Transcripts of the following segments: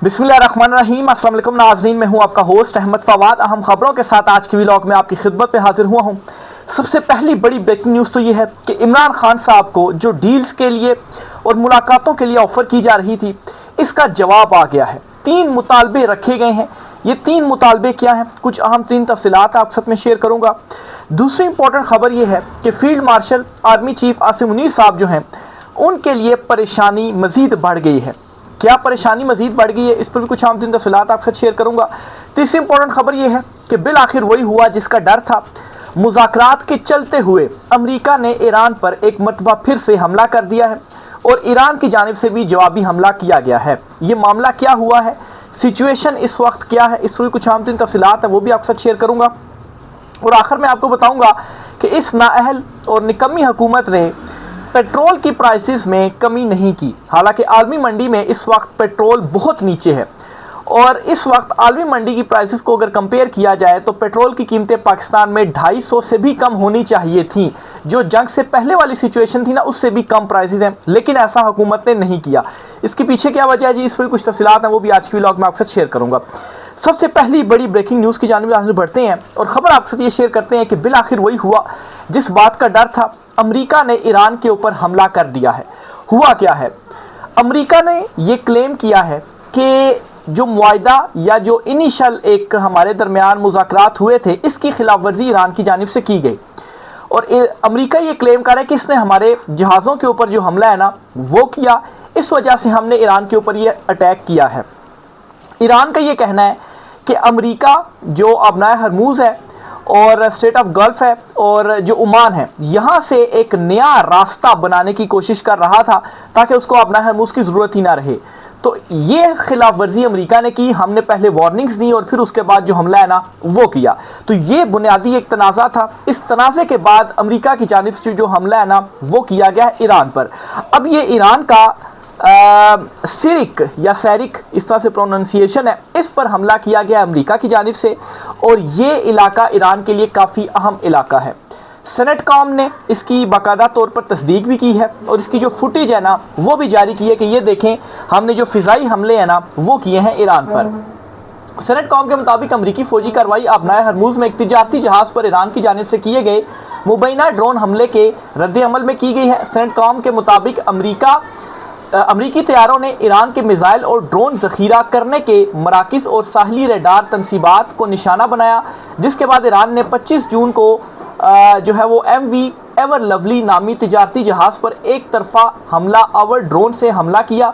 बिस्मिल्लाहिर्रहमानिर्रहीम। अस्सलाम वालेकुम नाज़रीन, मैं हूं आपका होस्ट अहमद फवाद। अहम खबरों के साथ आज की व्लॉग में आपकी खिदमत पे हाजिर हुआ हूं। सबसे पहली बड़ी ब्रेकिंग न्यूज़ तो ये है कि इमरान खान साहब को जो डील्स के लिए और मुलाकातों के लिए ऑफ़र की जा रही थी, इसका जवाब आ गया है। 3 मुतालबे रखे गए हैं। ये 3 मुतालबे क्या हैं, कुछ अहम 3 तफसीलात आपके साथ में शेयर करूँगा। दूसरी इंपॉर्टेंट खबर ये है कि field marshal army chief Asim Munir साहब जो हैं, उनके लिए परेशानी मज़ीद बढ़ गई है। क्या परेशानी मजीद बढ़ गई है, इस पर भी कुछ आम दिन तफसीलात आपके साथ शेयर करूंगा। तीसरी इंपॉर्टेंट खबर यह है कि बिल आखिर वही हुआ जिसका डर था। मुज़ाकरात के चलते हुए अमेरिका ने ईरान पर एक मरतबा फिर से हमला कर दिया है और ईरान की जानिब से भी जवाबी हमला किया गया है। ये मामला क्या हुआ है, सिचुएशन इस वक्त क्या है, इस पर भी कुछ आम दिन तफसीलात है, वो भी आपके साथ शेयर करूँगा। और आखिर में आपको बताऊँगा कि इस नाअहल और निकम्मी हुकूमत ने पेट्रोल की प्राइसेस में कमी नहीं की। हालांकि आलमी मंडी में इस वक्त पेट्रोल बहुत नीचे है और इस वक्त आलमी मंडी की प्राइसेस को अगर कंपेयर किया जाए तो पेट्रोल की कीमतें पाकिस्तान में 250 से भी कम होनी चाहिए थी। जो जंग से पहले वाली सिचुएशन थी ना, उससे भी कम प्राइसेस हैं, लेकिन ऐसा हुकूमत ने नहीं किया। इसके पीछे क्या वजह है जी, इस पर कुछ तफसीलात हैं, वो भी आज की व्लॉग में आपके साथ शेयर करूँगा। सबसे पहली बड़ी ब्रेकिंग न्यूज़ की जानिब आगे बढ़ते हैं और ख़बर आपके साथ ये शेयर करते हैं कि बिल आखिर वही हुआ जिस बात का डर था। अमेरिका ने ईरान के ऊपर हमला कर दिया है। हुआ क्या है, अमेरिका ने ये क्लेम किया है कि जो मुआहदा या जो इनिशियल एक हमारे दरमियान मुज़ाकरात हुए थे, इसकी खिलाफ वर्जी ईरान की जानिब से की गई और अमेरिका ये क्लेम कर रहा है कि इसने हमारे जहाज़ों के ऊपर जो हमला है ना, वो किया, इस वजह से हमने ईरान के ऊपर ये अटैक किया है। ईरान का ये कहना है कि अमेरिका जो अबनाए हरमूज़ है और स्टेट ऑफ गल्फ है और जो ओमान है, यहाँ से एक नया रास्ता बनाने की कोशिश कर रहा था ताकि उसको अबनाए हरमूज़ की ज़रूरत ही ना रहे। तो ये खिलाफ वर्जी अमेरिका ने की। हमने पहले वार्निंग्स दी और फिर उसके बाद जो हमला है ना, वो किया। तो ये बुनियादी एक तनाज़ा था। इस तनाज़े के बाद अमेरिका की जानिब से जो हमला है ना, वो किया गया है ईरान पर। अब ये ईरान का सिरिक या सैरिक, इस तरह से प्रोनाउंसिएशन है, इस पर हमला किया गया अमेरिका की जानिब से और ये इलाका ईरान के लिए काफ़ी अहम इलाका है। सेनेट कॉम ने इसकी बाकायदा तौर पर तस्दीक भी की है और इसकी जो फुटेज है ना, वो भी जारी की है कि ये देखें, हमने जो फ़िज़ाई हमले हैं ना, वो किए हैं ईरान पर। सेनेट कॉम के मुताबिक अमरीकी फ़ौजी कार्रवाई अबनाए हरमूज़ में एक तिजारती जहाज़ पर ईरान की जानिब से किए गए मुबैना ड्रोन हमले के रद्द-ए-अमल में की गई है। सेनेट कॉम के मुताबिक अमरीकी तैयारों ने ईरान के मिसाइल और ड्रोन ज़ख़ीरा करने के मराकिज़ और साहली रेडार तनसीबात को निशाना बनाया, जिसके बाद ईरान ने 25 जून को जो है वो MV एवर लवली नामी तिजारती जहाज़ पर एक तरफा हमला आवर ड्रोन से हमला किया।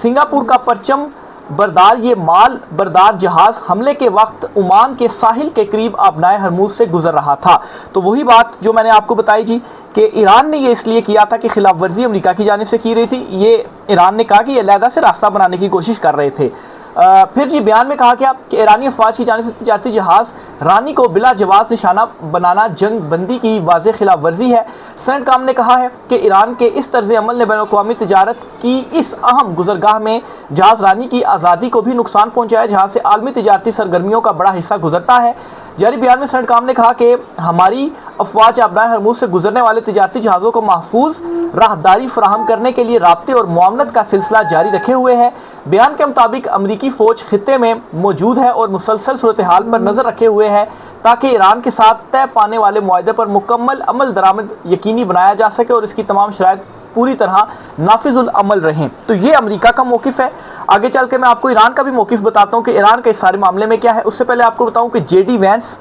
सिंगापुर का परचम बरदार ये माल बरदार जहाज़ हमले के वक्त ओमान के साहिल के करीब अबनाए हरमूज़ से गुजर रहा था। तो वही बात जो मैंने आपको बताई जी कि ईरान ने ये इसलिए किया था कि खिलाफ वर्जी अमेरिका की जानिब से की रही थी। ये ईरान ने कहा कि ये अलहदा से रास्ता बनाने की कोशिश कर रहे थे। फिर जी बयान में कहा गया कि ईरानी अफवाज की जानिब से तिजारती जहाज़ रानी को बिला जवाब निशाना बनाना जंग बंदी की वाज़े खिलाफ वर्जी है। सेनेट कॉम ने कहा है कि ईरान के इस तर्ज अमल ने बैनुल-अक़वामी तिजारत की इस अहम गुजरगाह में जहाज़ रानी की आज़ादी को भी नुकसान पहुँचाया, जहाँ से आलमी तिजारती सरगर्मियों का बड़ा हिस्सा गुजरता है। जारी बयान में सेनेट कॉम ने कहा कि हमारी अफवाज अबनाए हरमूज़ से गुजरने वाले तिजारती जहाज़ों को महफूज राहदारी फराहम करने के लिए राब्ते और मुआवनत का सिलसिला जारी रखे हुए है। बयान के मुताबिक अमरीकी फ़ौज खित्ते में मौजूद है और मुसलसल सूरत हाल पर नज़र रखे हुए है ताकि ईरान के साथ तय पाने वाले मुआहदे पर मुकम्मल अमल दरामद यकीनी बनाया जा सके और इसकी तमाम शराइत पूरी तरह नाफिजुल अमल रहें। तो ये अमेरिका का मौक़िफ़ है। आगे चल के मैं आपको ईरान का भी मौक़िफ़ बताता हूँ कि ईरान के इस सारे मामले में क्या है। उससे पहले आपको बताऊँ कि JD वैंस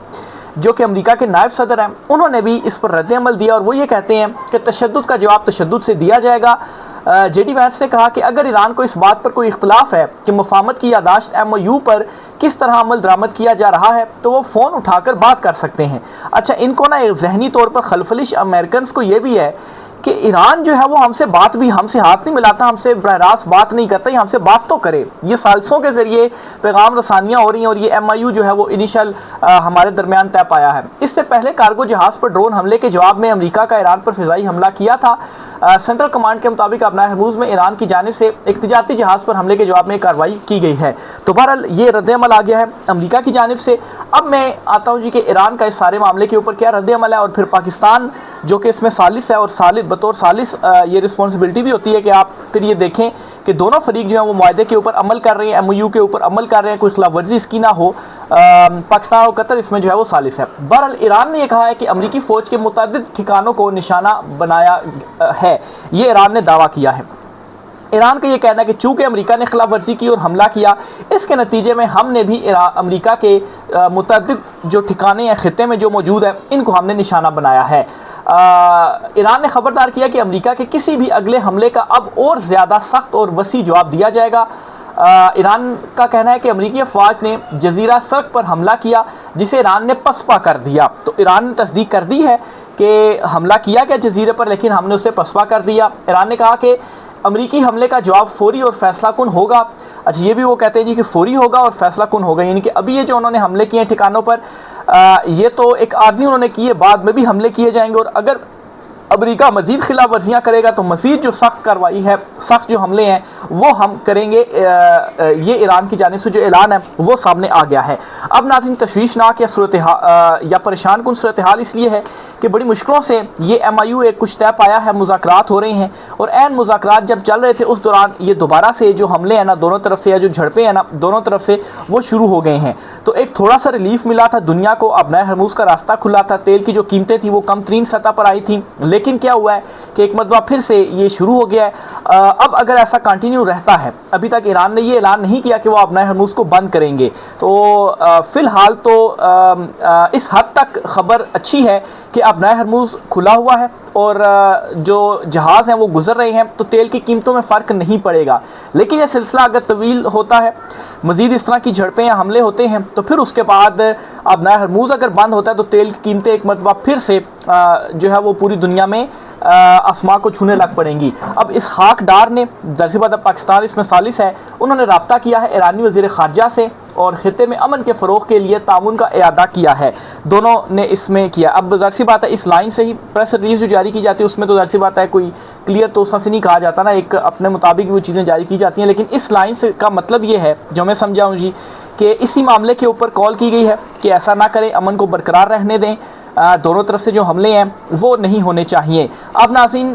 जो कि अमेरिका के नायब सदर हैं, उन्होंने भी इस पर रद्द-ए-अमल दिया और वो ये कहते हैं कि तशद्दुद का जवाब तशद्दुद से दिया जाएगा। JD वैंस ने कहा कि अगर ईरान को इस बात पर कोई इख्तलाफ है कि मुफाहमत की यादाश्त MOU पर किस तरह अमल दरामद किया जा रहा है, तो वो फ़ोन उठाकर बात कर सकते हैं। अच्छा, इनको ना एक ज़हनी तौर पर खलफलिश अमेरिकन को ये भी है कि ईरान जो है वो हमसे हाथ नहीं मिलाता, हमसे बरह रास्त बात नहीं करता, ये हमसे बात तो करे। ये सालसों के ज़रिए पैगाम रसानियाँ हो रही हैं और ये MOU जो है वो इनिशियल हमारे दरमियान तय पाया है। इससे पहले कार्गो जहाज़ पर ड्रोन हमले के जवाब में अमेरिका का ईरान पर फ़िज़ाई हमला किया था। सेंट्रल कमांड के मुताबिक अबनाए हरमूज़ में ईरान की जानिब से एक तिजारती जहाज़ पर हमले के जवाब में कार्रवाई की गई है। तो बहरहाल ये रद्द-ए-अमल आ गया है अमेरिका की जानिब से। अब मैं आता हूँ जी कि ईरान का इस सारे मामले के ऊपर क्या रद्द-ए-अमल है और फिर पाकिस्तान जो कि इसमें सालिस है, और सालिस बतौर सालिस ये रिस्पॉन्सिबिलिटी भी होती है कि आप फिर ये देखें कि दोनों फरीक जो है वो मुआहदे के ऊपर अमल कर रहे हैं, MOU के ऊपर अमल कर रहे हैं, कोई खिलाफ वर्जी इसकी ना हो। पाकिस्तान और कतर इसमें जो है वो सालिस है। बहरहाल ईरान ने यह कहा है कि अमरीकी फ़ौज के मुतअद्दिद ठिकानों को निशाना बनाया है, ये ईरान ने दावा किया है। ईरान का ये कहना है कि चूँकि अमेरिका ने खिलाफ वर्जी की और हमला किया, इसके नतीजे में हमने भी अमेरिका के मुतअद्दिद जो ठिकाने हैं खित्ते में जो मौजूद है, इनको हमने निशाना बनाया है। ईरान ने खबरदार किया कि अमेरिका के किसी भी अगले हमले का अब और ज़्यादा सख्त और वसी जवाब दिया जाएगा। ईरान का कहना है कि अमेरिकी अफवाज ने जजीरा सर्क पर हमला किया, जिसे ईरान ने पसपा कर दिया। तो ईरान ने तस्दीक कर दी है कि हमला किया गया जजीरे पर, लेकिन हमने उसे पसपा कर दिया। ईरान ने कहा कि अमरीकी हमले का जवाब फौरी और फैसला कुन होगा। अच्छा, ये भी वो कहते हैं जी कि फौरी होगा और फैसला कुन होगा, यानी कि अभी ये जो उन्होंने हमले किए हैं ठिकानों पर, ये तो एक आर्जी उन्होंने किए, बाद में भी हमले किए जाएंगे, और अगर अमेरिका मजीद खिलाफ वर्जियाँ करेगा तो मजीद जो सख्त कार्रवाई है, सख्त जो हमले हैं वो हम करेंगे। ये ईरान की जानिब से जो ऐलान है वो सामने आ गया है। अब नाज़रीन, तशवीशनाक या सूरत हाल या परेशान कुन सूरत हाल इसलिए है कि बड़ी मुश्किलों से ये MOU एक कुछ तय पाया है, मुज़ाकरात हो रहे हैं, और ऐन मुज़ाकरात जब चल रहे थे उस दौरान ये दोबारा से जो हमले हैं ना दोनों तरफ से, या जो झड़पें हैं ना दोनों तरफ से, वो शुरू हो गए हैं। तो एक थोड़ा सा रिलीफ मिला था दुनिया को, अब नए हरमूज़ का रास्ता खुला था, तेल की जो कीमतें थी वो कम तरीन सतह पर आई थी, लेकिन क्या हुआ है कि एक मरतबा फिर से ये शुरू हो गया है। अब अगर ऐसा कंटिन्यू रहता है, अभी तक ईरान ने ये ऐलान नहीं किया कि वो अब नए हरमूज़ को बंद करेंगे, तो फ़िलहाल तो इस हद तक खबर अच्छी है कि अब नया हरमूज़ खुला हुआ है और जो जहाज़ हैं वो गुजर रहे हैं, तो तेल की कीमतों में फ़र्क नहीं पड़ेगा। लेकिन यह सिलसिला अगर तवील होता है, मज़ीद इस तरह की झड़पें या हमले होते हैं, तो फिर उसके बाद अब नया हरमूज़ अगर बंद होता है तो तेल की कीमतें एक मरतबा फिर से जो है वो पूरी दुनिया में आसमां को छूने लग पड़ेंगी। अब इस हाक डार ने, ज़ाहिर बात है पाकिस्तान इसमें सालिस है, उन्होंने रब्ता किया है ईरानी वज़ीर ख़ारजा से और खित्ते में अमन के फ़रोग़ के लिए ताउन का इरादा किया है। दोनों ने इसमें किया। अब ज़ाहिर सी बात है इस लाइन से ही प्रेस रिलीज़ जो जारी की जाती है उसमें तो ज़ाहिर सी बात है कोई क्लियर तो उससे नहीं कहा जाता ना, एक अपने मुताबिक वो चीज़ें जारी की जाती हैं, लेकिन इस लाइन से का मतलब ये है जो मैं समझाऊँ जी कि इसी मामले के ऊपर कॉल की गई है कि ऐसा ना करें, अमन को बरकरार रहने दें, दोनों तरफ से जो हमले हैं वो नहीं होने चाहिए। अब नाज़रीन,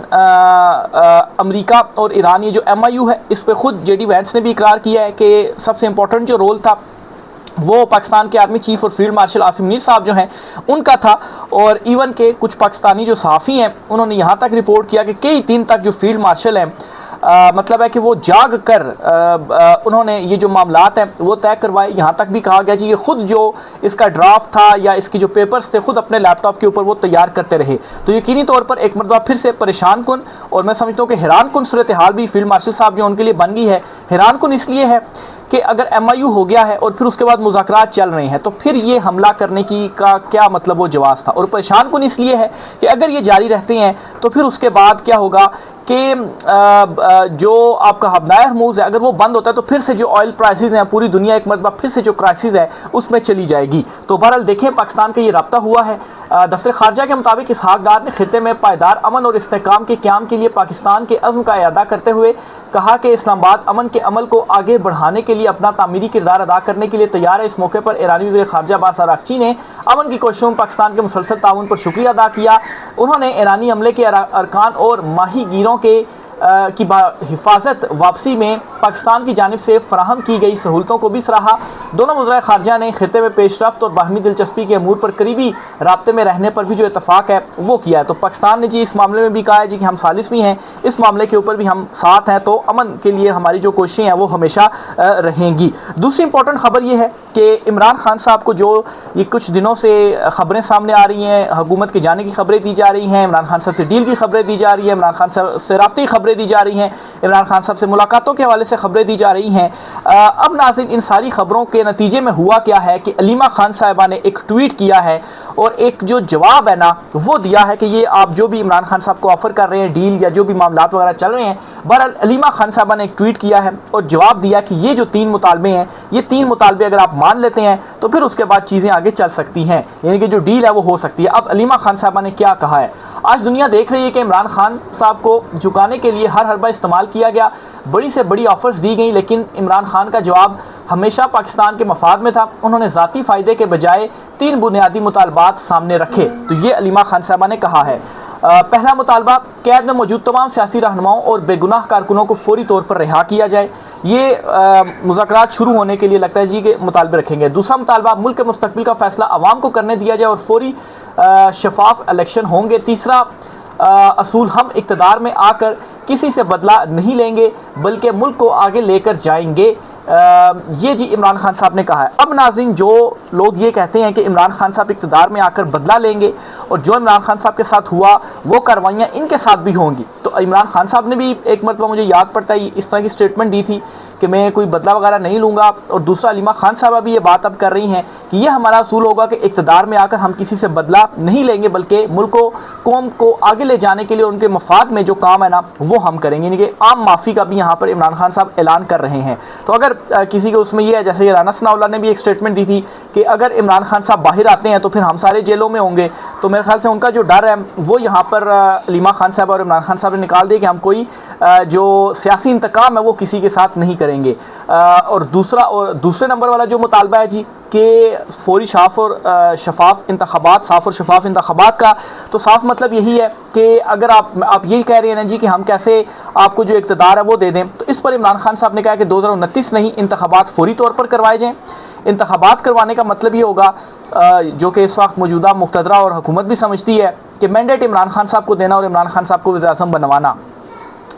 अमेरिका और ईरान ये जो MOU है इस पर ख़ुद JD वैंस ने भी इकरार किया है कि सबसे इम्पोर्टेंट जो रोल था वो पाकिस्तान के आर्मी चीफ और फील्ड मार्शल आसिम मुनीर साहब जो हैं उनका था, और इवन के कुछ पाकिस्तानी जो सहाफ़ी हैं उन्होंने यहाँ तक रिपोर्ट किया कि कई दिन तक जो फील्ड मार्शल हैं मतलब है कि वो जाग कर उन्होंने ये जो मामलात हैं वो तय करवाए। यहाँ तक भी कहा गया जी ये खुद जो इसका ड्राफ्ट था या इसकी जो पेपर्स थे खुद अपने लैपटॉप के ऊपर वो तैयार करते रहे। तो यकीनी तौर पर एक मरतबा फिर से परेशान कुन और मैं समझता हूँ कि हैरान कुन सूरत हाल भी फील्ड मार्शल साहब जो उनके लिए बन गई है। हैरान कुन इसलिए है कि अगर MOU हो गया है और फिर उसके बाद मुज़ाकरात चल रहे हैं तो फिर ये हमला करने की का क्या मतलब वो जवाब था। और परेशान कुन इसलिए है कि अगर ये जारी रहते हैं तो फिर उसके बाद क्या होगा कि जो आपका हवाई हरमूज़ है अगर वो बंद होता है तो फिर से जो ऑयल प्राइसेस हैं पूरी दुनिया एक मरतबा फिर से जो क्राइसिस है उसमें चली जाएगी। तो बहरहाल देखें पाकिस्तान का ये रब्ता हुआ है। दफ्तर खारजा के मुताबिक इसहाक डार ने खित्ते में पायदार अमन और इस्तेहकाम के क़याम के लिए पाकिस्तान के अज़्म का इरादा करते हुए कहा कि इस्लामाबाद अमन के अमल को आगे बढ़ाने के लिए अपना तामीरी किरदार अदा करने के लिए तैयार है। इस मौके पर ईरानी वज़ीर ख़ारजा अब्बास अराग़ची ने अमन की कोशिशों में पाकिस्तान के मुसलसल ताउन पर शुक्रिया अदा किया। उन्होंने ईरानी अमले के अरकान और माहीगीरों के की हिफाजत वापसी में पाकिस्तान की जानिब से फराहम की गई सहूलतों को भी सराहा। दोनों वज़ीर ख़ारजा ने खित्ते में पेशरफ्त और बाहमी दिलचस्पी के अमूर पर करीबी राब्ते में रहने पर भी जो इतफ़ाक़ है वो किया है। तो पाकिस्तान ने जी इस मामले में भी कहा है जी कि हम सालिस भी हैं, इस मामले के ऊपर भी हम साथ हैं, तो अमन के लिए हमारी जो कोशिशें हैं वो हमेशा रहेंगी। दूसरी इंपॉर्टेंट ख़बर ये है कि इमरान खान साहब को जो ये कुछ दिनों से ख़बरें सामने आ रही हैं, हुकूमत के जाने की ख़बरें दी जा रही हैं, इमरान खान साहब से डील की ख़बरें दी जा रही हैं, इमरान खान साहब से राब्ते की खबरें दी जा रही हैं, इमरान खान साहब से मुलाकातों के हवाले से खबरें दी जा रही हैं। अब नाज़रीन इन सारी खबरों के नतीजे में हुआ क्या है कि अलीमा खान साहिबा ने एक ट्वीट किया है और एक जो जवाब है ना वो दिया है कि ये आप जो भी इमरान खान साहब को ऑफ़र कर रहे हैं डील या जो भी मामलात वगैरह चल रहे हैं, बहरहाल अलीमा खान साहिबा ने एक ट्वीट किया है और जवाब दिया कि ये जो 3 मुतालबे हैं ये 3 मुतालबे अगर आप मान लेते हैं तो फिर उसके बाद चीज़ें आगे चल सकती हैं, यानी कि जो डील है वो हो सकती है। अब अलीमा खान साहिबा ने क्या कहा है, आज दुनिया देख रही है कि इमरान खान साहब को झुकाने के लिए हर हरबा इस्तेमाल किया गया, बड़ी से बड़ी ऑफ़र्स दी गई, लेकिन इमरान खान का जवाब हमेशा पाकिस्तान के मफाद में था। उन्होंने ज़ाती फ़ायदे के बजाय 3 बुनियादी मुतालबात सामने रखे। तो ये अलीमा खान साहबा ने कहा है। पहला मुतालबा, कैद में मौजूद तमाम सियासी रहनुमाओं और बेगुनाह कारकुनों को फौरी तौर पर रिहा किया जाए। ये मुज़ाकरात शुरू होने के लिए लगता है जी के मुतालबे रखेंगे। दूसरा मुतालबा, मुल्क के मुस्तकबिल का फैसला आवाम को करने दिया जाए और फौरी शफाफ इलेक्शन होंगे। तीसरा असूल, हम इक़्तिदार में आकर किसी से बदला नहीं लेंगे बल्कि मुल्क को आगे लेकर जाएंगे। ये जी इमरान खान साहब ने कहा है। अब नाज़रीन, जो लोग ये कहते हैं कि इमरान खान साहब इक़्तिदार में आकर बदला लेंगे और जो इमरान खान साहब के साथ हुआ वो कार्रवाइयाँ इनके साथ भी होंगी, तो इमरान खान साहब ने भी एक मरतबा, मुझे याद पड़ता है, इस तरह की स्टेटमेंट दी थी कि मैं कोई बदला वगैरह नहीं लूँगा। और दूसरा, अलीमा खान साहबा भी ये बात अब कर रही हैं कि ये हमारा असूल होगा कि इक़्तिदार में आकर हम किसी से बदला नहीं लेंगे बल्कि मुल्क को, कौम को आगे ले जाने के लिए उनके मफाद में जो काम है ना वो हम करेंगे। यानी कि आम माफ़ी का भी यहाँ पर इमरान खान साहब ऐलान कर रहे हैं। तो अगर किसी के उसमें ये है, जैसे ये राना सनाउल्लाह ने भी एक स्टेटमेंट दी थी कि अगर इमरान खान साहब बाहर आते हैं तो फिर हम सारे जेलों में होंगे, तो मेरे ख्याल से उनका जो डर है वो यहाँ पर अलीमा खान साहब और इमरान खान साहब ने निकाल दिया कि हम कोई जो सियासी इंतकाम है वो किसी के साथ नहीं करेंगे। और दूसरे नंबर वाला जो मुतालबा है जी कि फौरी साफ और शफाफ इंतखाबात, साफ़ और शफाफ इंतखाबात का, तो साफ मतलब यही है कि अगर आप यही कह रहे हैं ना जी कि हम कैसे आपको जो इक़्तिदार है वो दे दें, तो इस पर इमरान खान साहब ने कहा कि 2029 नहीं, इंतखाबात फौरी तौर पर करवाए जाएँ। इंतखाबात करवाने का मतलब ये होगा, जो कि इस वक्त मौजूदा मुक़्तदरा और हुकूमत भी समझती है कि मैंडेट इमरान खान साहब को देना और इमरान खान साहब को वज़ीर-ए-आज़म बनवाना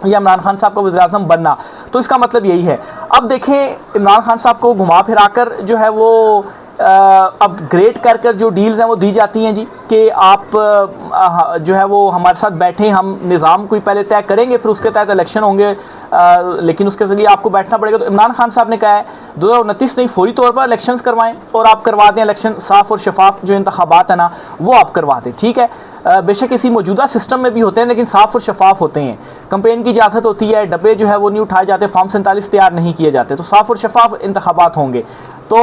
या इमरान खान साहब को वज़ीर-ए-आज़म बनना, तो इसका मतलब यही है। अब देखें, इमरान खान साहब को घुमा फिरा कर जो है वो अपग्रेड कर कर जो डील्स हैं वो दी जाती हैं जी कि आप जो है वो हमारे साथ बैठें, हम निज़ाम कोई पहले तय करेंगे फिर उसके तहत इलेक्शन होंगे, लेकिन उसके लिए आपको बैठना पड़ेगा। तो इमरान खान साहब ने कहा है 2029 नहीं, फौरी तौर पर इलेक्शंस करवाएं और आप करवा दें इलेक्शन, साफ़ और शफाफ जो इंतखाबात है ना वो आप करवा दें। ठीक है, बेशक इसी मौजूदा सिस्टम में भी होते हैं लेकिन साफ़ और शफाफ होते हैं। कंपेन की इजाज़त होती है, डब्बे जो है वो नहीं उठाए जाते, फॉर्म 47 तैयार नहीं किए जाते, तो साफ़ और शफाफ इंतखाबात होंगे। तो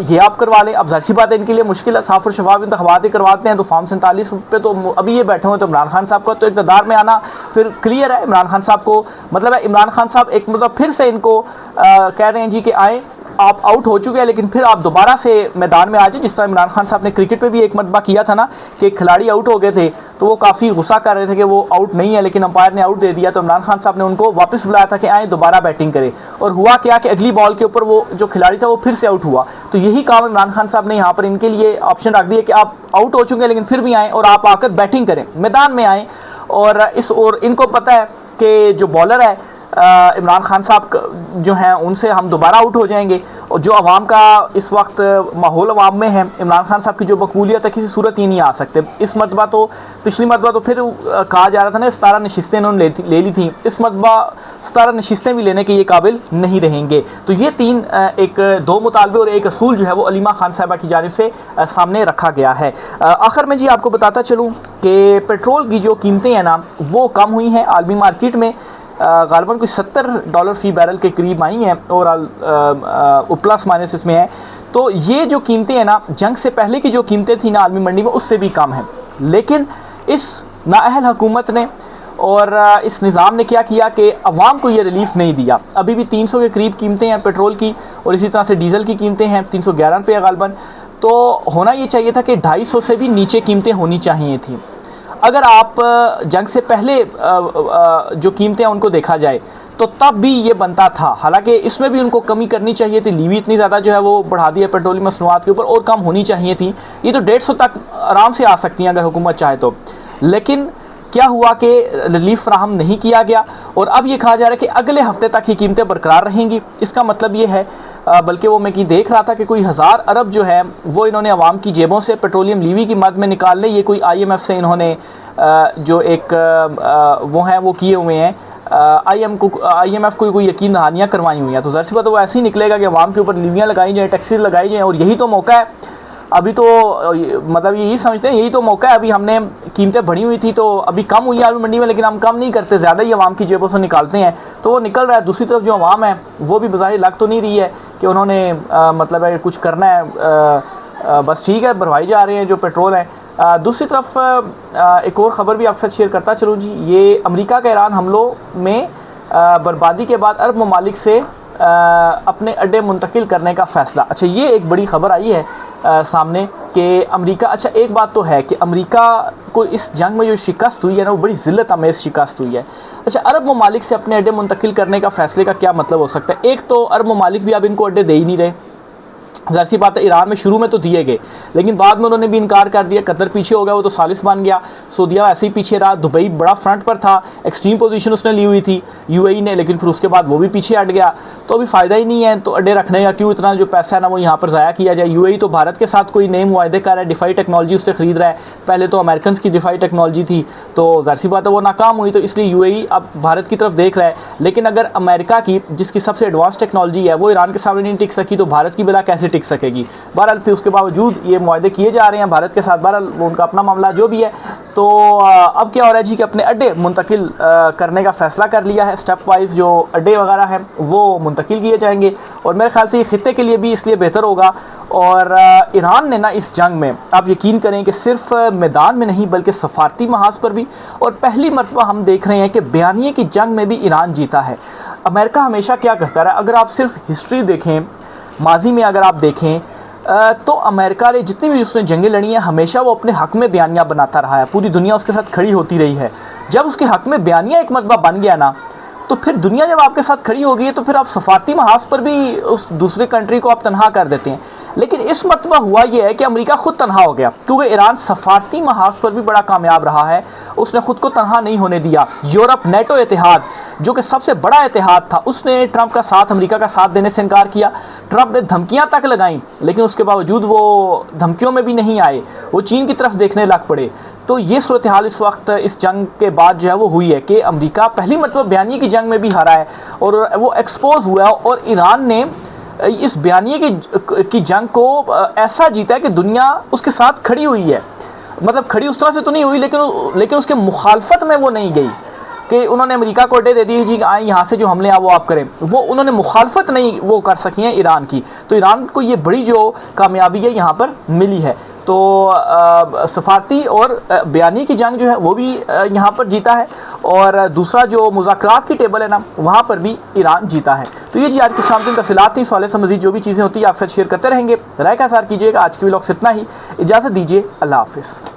ये आप करवा लें। अब ज़ाहिर सी बात है इनके लिए मुश्किल है, साफ़ और शफाफ इंतखाबात ही करवाते हैं, तो फॉर्म 47 पे तो अभी ये बैठे हुए, तो इमरान खान साहब का तो इक़्तिदार में आना फिर क्लियर है। इमरान खान साहब को मतलब है, इमरान खान साहब एक मतलब फिर से इनको कह रहे हैं जी कि आएँ, आप आउट हो चुके हैं लेकिन फिर आप दोबारा से मैदान में आ जाए। जिस तरह इमरान खान साहब ने क्रिकेट पे भी एक मरतबा किया था ना कि खिलाड़ी आउट हो गए थे तो वो काफ़ी गुस्सा कर रहे थे कि वो आउट नहीं है लेकिन अंपायर ने आउट दे दिया, तो इमरान खान साहब ने उनको वापस बुलाया था कि आए दोबारा बैटिंग करें, और हुआ क्या कि अगली बॉल के ऊपर वो जो खिलाड़ी था वो फिर से आउट हुआ। तो यही काम इमरान खान साहब ने यहाँ पर इनके लिए ऑप्शन रख दिया कि आप आउट हो चुके हैं लेकिन फिर भी आएँ और आप आकर बैटिंग करें, मैदान में आएँ। और इनको पता है कि जो बॉलर है इमरान खान साहब जो हैं उनसे हम दोबारा आउट हो जाएंगे, और जो अवाम का इस वक्त माहौल अवाम में है, इमरान खान साहब की जो मकबूलियत है किसी सूरत ही नहीं आ सकते। इस मरतबा तो पिछली मरतबा तो फिर कहा जा रहा था ना 17 नशिस्तें इन्होंने ले ली थी, इस मरतबा 17 नशिस्तें भी लेने के ये काबिल नहीं रहेंगे। तो ये दो मुतालबे और एक असूल जो है वो अलीमा खान साहबा की जानिब से सामने रखा गया है। आखिर में जी आपको बताता चलूँ कि पेट्रोल की जो कीमतें हैं ना वो कम हुई हैं आलमी मार्केट में, गालिबन कोई $70 फ़ी बैरल के करीब आई हैं और प्लस माइनस इसमें है। तो ये जो कीमतें हैं ना जंग से पहले की जो कीमतें थी ना आलमी मंडी में उससे भी कम हैं, लेकिन इस नाअहल हुकूमत ने और इस निज़ाम ने क्या किया कि अवाम को ये रिलीफ़ नहीं दिया। अभी भी 300 के करीब कीमतें हैं पेट्रोल की, और इसी तरह से डीज़ल की कीमतें हैं 311 रुपये गालिबन। तो होना ये चाहिए था कि 250 से भी नीचे कीमतें होनी चाहिए थी। अगर आप जंग से पहले जो कीमतें हैं उनको देखा जाए तो तब भी ये बनता था, हालांकि इसमें भी उनको कमी करनी चाहिए थी। लीवी इतनी ज़्यादा जो है वो बढ़ा दी है पेट्रोलियम मसनूआत के ऊपर, और कम होनी चाहिए थी। ये तो 150 तक आराम से आ सकती हैं अगर हुकूमत चाहे तो, लेकिन क्या हुआ कि रिलीफ फराहम नहीं किया गया, और अब ये कहा जा रहा है कि अगले हफ्ते तक ये कीमतें बरकरार रहेंगी। इसका मतलब ये है, बल्कि वो मैं देख रहा था कि कोई 1000 अरब जो है वो इन्होंने अवाम की जेबों से पेट्रोलियम लीवी की मद में निकाल ले। ये कोई IMF से इन्होंने जो एक वो हैं वो किए हुए हैं, IMF को कोई यकीन दहानियाँ करवाई हुई हैं। तो ज़ाहिर सी बात है वो ऐसे ही निकलेगा कि अवाम के ऊपर लीवियाँ लगाई जाएँ, टैक्सेस लगाई जाएँ, और यही तो मौका है। अभी तो मतलब यही समझते हैं यही तो मौका है। अभी हमने कीमतें बढ़ी हुई थी तो अभी कम हुई है आलू मंडी में, लेकिन हम कम नहीं करते, ज़्यादा ही अवाम की जेबों से निकालते हैं, तो वो निकल रहा है। दूसरी तरफ जो अवाम है वो भी बज़ाहिर लग तो नहीं रही है कि उन्होंने मतलब है कुछ करना है, बस ठीक है भरवाई जा रहे हैं जो पेट्रोल है। दूसरी तरफ एक और ख़बर भी आपके साथ शेयर करता चलूँ जी, ये अमेरिका के ईरान हमलों में बर्बादी के बाद अरब ममालिक से अपने अड्डे मुंतकिल करने का फ़ैसला। अच्छा, ये एक बड़ी ख़बर आई है सामने कि अमेरिका, अच्छा एक बात तो है कि अमेरिका को इस जंग में जो शिकस्त हुई है ना वो बड़ी ज़िल्लत आमेज़ शिकस्त हुई है। अच्छा, अरब ममालिक से अपने अड्डे मुंतकिल करने का फ़ैसले का क्या मतलब हो सकता है? एक तो अरब ममालिक भी अब इनको अड्डे दे ही नहीं रहे। ज़ाहिर सी बात है, ईरान में शुरू में तो दिए गए लेकिन बाद में उन्होंने भी इनकार कर दिया। कतर पीछे हो गया, वो तो सालिस बन गया। सऊदीया ऐसे ही पीछे रहा। दुबई बड़ा फ्रंट पर था, एक्सट्रीम पोजीशन उसने ली हुई थी यूएई ने, लेकिन फिर उसके बाद वो भी पीछे हट गया। तो अभी फ़ायदा ही नहीं है, तो अड्डे रखने का क्यों इतना जो पैसा है ना वो यहाँ पर ज़ाया किया जाए। यूएई तो भारत के साथ कोई नए मुआहदे कर रहा है, डिफाई टेक्नोलॉजी उससे ख़रीद रहा है। पहले तो अमेरिकन की डिफाई टेक्नोलॉजी थी, तो ज़ाहिर सी बात है वो नाकाम हुई, तो इसलिए यूएई अब भारत की तरफ देख रहा है। लेकिन अगर अमेरिका की जिसकी सबसे एडवांस टेक्नोलॉजी है वो ईरान के सामने नहीं टिक सकी, तो भारत की बिला कैसे टिक सकेगी। बहरहाल फिर उसके बावजूद ये मुआहदे किए जा रहे हैं भारत के साथ, बहरहाल वो उनका अपना मामला जो भी है। तो अब क्या हो रहा है जी कि अपने अड्डे मुंतकिल करने का फ़ैसला कर लिया है। स्टेप वाइज जो अड्डे वगैरह हैं वो मुंतकिल किए जाएंगे और मेरे ख्याल से ये ख़ित्ते के लिए भी इसलिए बेहतर होगा। और ईरान ने ना इस जंग में, आप यकीन करें कि सिर्फ मैदान में नहीं बल्कि सफारती महाज पर भी, और पहली मरतबा हम देख रहे हैं कि बयानिए की जंग में भी ईरान जीता है। अमेरिका हमेशा क्या करता रहा, अगर आप सिर्फ हिस्ट्री देखें, माजी में अगर आप देखें तो अमेरिका ने जितनी भी उसने जंगें लड़ी हैं हमेशा वो अपने हक़ में बयानिया बनाता रहा है। पूरी दुनिया उसके साथ खड़ी होती रही है। जब उसके हक़ में बयानिया एक मरतबा बन गया ना, तो फिर दुनिया जब आपके साथ खड़ी हो गई है तो फिर आप सफारती महाज पर भी उस दूसरे कंट्री को आप तनहा कर देते हैं। लेकिन इस मरतबा हुआ यह है कि अमेरिका खुद तनहा हो गया, क्योंकि ईरान सफारती महाज पर भी बड़ा कामयाब रहा है। उसने खुद को तनहा नहीं होने दिया। यूरोप, नेटो इतिहाद जो कि सबसे बड़ा इतिहाद था, उसने ट्रंप का साथ, अमेरिका का साथ देने से इनकार किया। ट्रंप ने धमकियां तक लगाईं, लेकिन उसके बावजूद वो धमकियों में भी नहीं आए, वो चीन की तरफ देखने लग पड़े। तो ये सूरत हाल इस वक्त इस जंग के बाद जो है वो हुई है कि अमेरिका पहली मरतबा बयानिए की जंग में भी हारा है और वो एक्सपोज हुआ है। और ईरान ने इस बयानिए की जंग को ऐसा जीता है कि दुनिया उसके साथ खड़ी हुई है। मतलब खड़ी उस तरह से तो नहीं हुई, लेकिन उसके मुखालफत में वो नहीं गई कि उन्होंने अमेरिका को अड्डे दे दिए जी आए यहाँ से जो हमले हैं वो आप करें, वो उन्होंने मुखालफत नहीं वो कर सकी हैं ईरान की। तो ईरान को ये बड़ी जो कामयाबी है यहाँ पर मिली है। तो सफारती और बयानी की जंग जो है वो भी यहाँ पर जीता है, और दूसरा जो मुज़ाकरात की टेबल है ना वहाँ पर भी ईरान जीता है। तो ये जी आज की शाम की तफसीलात थी। सवाल से मज़ीद जो भी चीज़ें होती है आपसे शेयर करते रहेंगे। राय का सार कीजिएगा। आज की व्लॉग से इतना ही, इजाज़त दीजिए, अल्लाह हाफ़िज़।